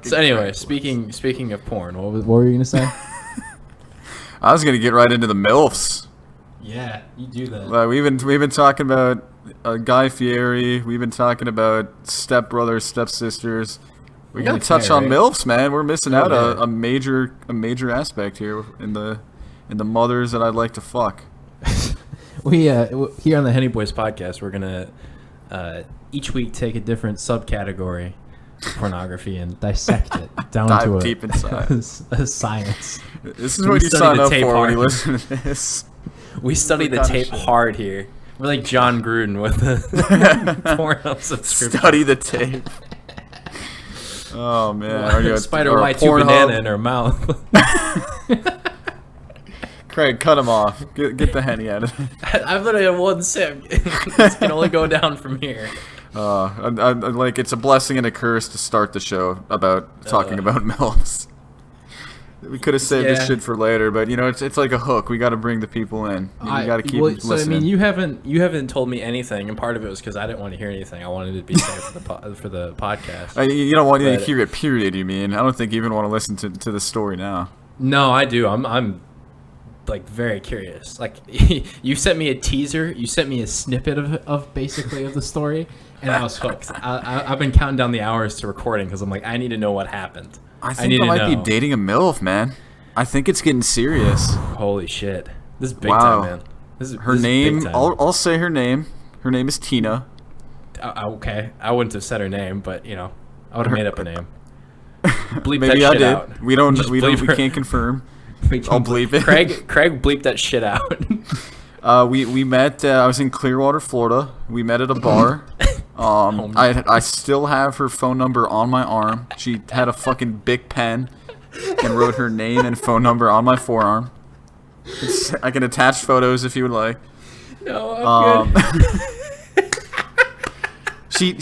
So anyway, speaking of porn, what were you gonna say? I was gonna get right into the MILFs. Yeah, you do that. We've been talking about Guy Fieri. We've been talking about stepbrothers, stepsisters. We gotta touch on MILFs, man. We're missing out a major aspect here in the mothers that I'd like to fuck. We here on the Henny Boyz podcast, we're gonna each week take a different subcategory of pornography and dissect it down to deep inside. a science. This is what you sign up for when you listen to this. We study the tape hard here. We're like John Gruden with the porno subscription. Study the tape. Oh man! Spider Y two banana in her mouth. Craig, cut him off. Get the Henny out of it. I've literally had one sip. It can only go down from here. Like it's a blessing and a curse to start the show about talking about MILFs. We could have saved this shit for later, but it's like a hook. We got to bring the people in. We got to keep listening. So I mean, you haven't told me anything, and part of it was because I didn't want to hear anything. I wanted it to be safe for the podcast. You don't want to hear it. Period. You mean? I don't think you even want to listen to the story now. No, I do. I'm like very curious. Like you sent me a teaser. You sent me a snippet of basically of the story, and I was hooked. I've been counting down the hours to recording because I'm like, I need to know what happened. I think I might be dating a MILF, man. I think it's getting serious. Holy shit. This is big time, man. Her name, I'll say her name. Her name is Tina. Okay. I wouldn't have said her name, but, I would have made up a name. Bleep Maybe that I shit did. out. We can't confirm. I'll bleep it. Craig bleeped that shit out. We met, I was in Clearwater, Florida. We met at a bar. I still have her phone number on my arm. She had a fucking big pen and wrote her name and phone number on my forearm. I can attach photos if you would like. No, I'm good.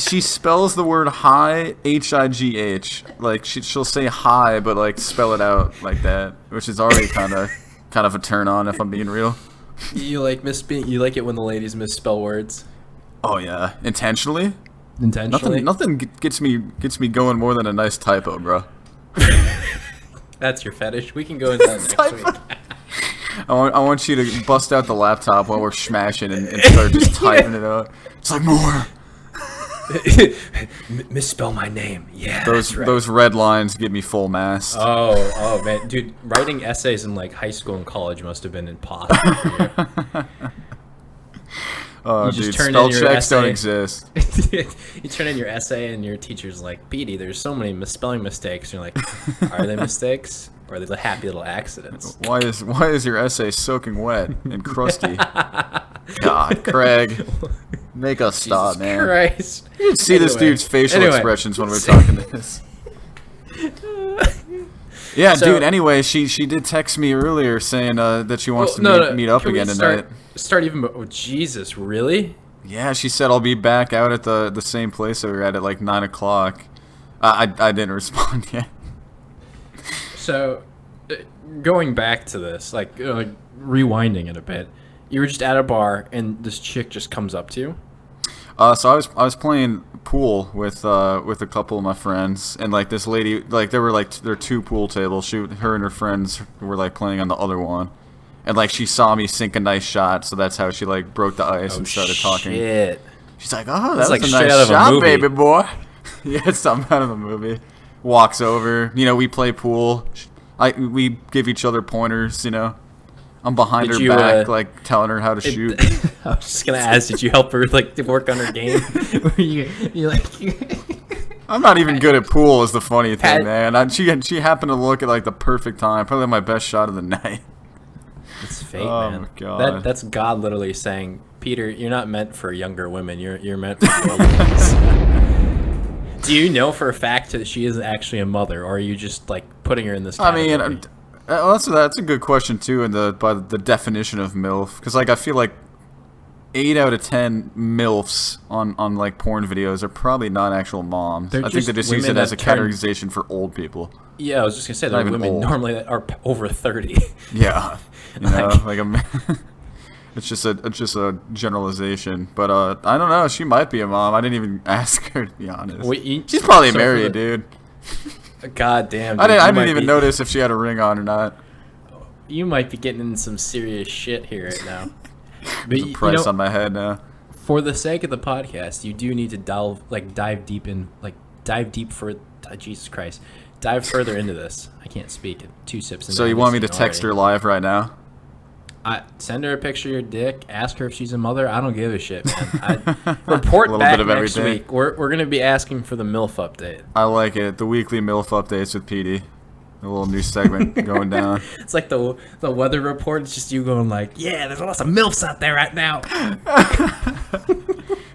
She spells the word hi, H-I-G-H. Like she'll say hi, but like spell it out like that, which is already kind of a turn on if I'm being real. You like it when the ladies misspell words? Oh yeah, intentionally. Nothing gets me going more than a nice typo, bro. That's your fetish. We can go into that next week. I want you to bust out the laptop while we're smashing and start just typing it out. It's like more. Misspell my name. Yeah. Those red lines give me full mast. Oh man, dude, writing essays in like high school and college must have been impossible for you. Oh, dude, spell checks don't exist. You turn in your essay and your teacher's like, Petey, there's so many misspelling mistakes. And you're like, are they mistakes or are they happy little accidents? Why is your essay soaking wet and crusty? God, Craig, make us stop, man. Christ. You see this dude's facial expressions when we're talking this. Yeah, dude. Anyway, she did text me earlier saying that she wants to meet up again tonight. Oh, Jesus, really? Yeah, she said I'll be back out at the same place that we were at like 9 o'clock. I didn't respond yet. So, going back to this, like rewinding it a bit, you were just at a bar and this chick just comes up to you. So I was playing pool with a couple of my friends, and like this lady, like there are two pool tables. Her and her friends were like playing on the other one, and like she saw me sink a nice shot, so that's how she like broke the ice and started talking. Shit. She's like, "Oh, that's like a straight nice out of a shot, movie. baby boy." Yeah, it's something out of a movie. Walks over, we play pool. We give each other pointers, I'm behind her back, like telling her how to shoot. I was just gonna ask, did you help her like to work on her game? you like? I'm not even good at pool. Is the funny thing, man. She happened to look at like the perfect time, probably my best shot of the night. It's fate, man. My God. That's God literally saying, Peter, you're not meant for younger women. You're meant for older ones. Do you know for a fact that she is actually a mother, or are you just like putting her in this category? I mean, that's a good question too, by the definition of MILF, because like I feel like 8 out of 10 MILFs on like porn videos are probably not actual moms. I think they just use it as a categorization for old people. Yeah, I was just gonna say that women normally that are over 30. Yeah, it's just a generalization. But I don't know. She might be a mom. I didn't even ask her, to be honest. She's probably married, dude. God damn. Dude, I didn't even notice if she had a ring on or not. You might be getting in some serious shit here right now. There's a price on my head now. For the sake of the podcast, you do need to dive deep for Jesus Christ. Dive further into this. I can't speak. 2 sips. So you want me to text her live right now? Send her a picture of your dick. Ask her if she's a mother. I don't give a shit, man. Report back next week. We're going to be asking for the MILF update. I like it. The weekly MILF updates with Petey. A little new segment going down. It's like the weather report. It's just you going like, yeah, there's lots of MILFs out there right now.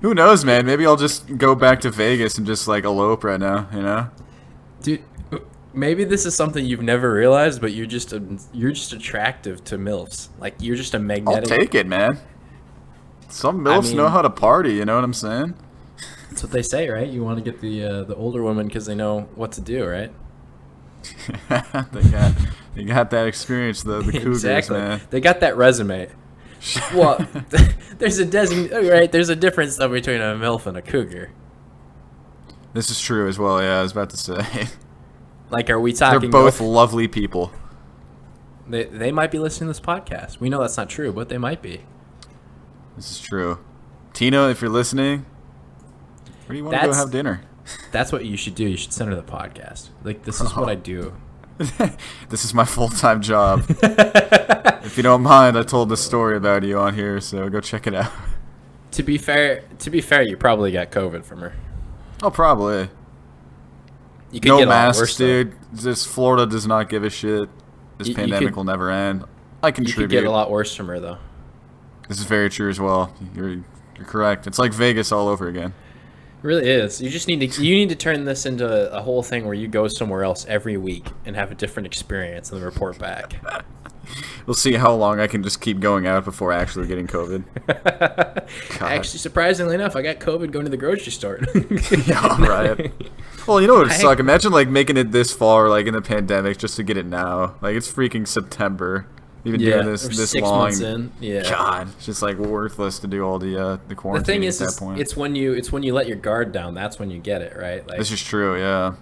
Who knows, man? Maybe I'll just go back to Vegas and just like elope right now, you know? Dude, maybe this is something you've never realized, but you're just attractive to MILFs. Like you're just a magnetic. I'll take it, man. Some MILFs know how to party. You know what I'm saying? That's what they say, right? You want to get the older women because they know what to do, right? they got that experience, the cougars, exactly. Man. They got that resume. Well, there's a difference though between a MILF and a cougar. This is true as well. Yeah, I was about to say. Like, are we talking? They're both lovely people. They might be listening to this podcast. We know that's not true, but they might be. This is true. Tina, if you're listening, where do you want to go have dinner? That's what you should do. You should send her the podcast. Like, this is what I do. This is my full-time job. If you don't mind, I told this story about you on here, so go check it out. To be fair, you probably got COVID from her. Oh, probably. You could get masks, worse, dude. This Florida does not give a shit. This pandemic will never end. I contribute. You could get a lot worse from her, though. This is very true as well. You're correct. It's like Vegas all over again. It really is. You just need to turn this into a whole thing where you go somewhere else every week and have a different experience and then report back. We'll see how long I can just keep going out before actually getting COVID. Actually, surprisingly enough, I got COVID going to the grocery store. Yeah, right. Well, you know what would suck? Imagine like making it this far, like in the pandemic, just to get it now. Like it's freaking September. You've been doing this 6 long. Months in. Yeah. God, it's just like worthless to do all the quarantine. The thing is, at that point. it's when you let your guard down. That's when you get it, right? Like, this is true. Yeah.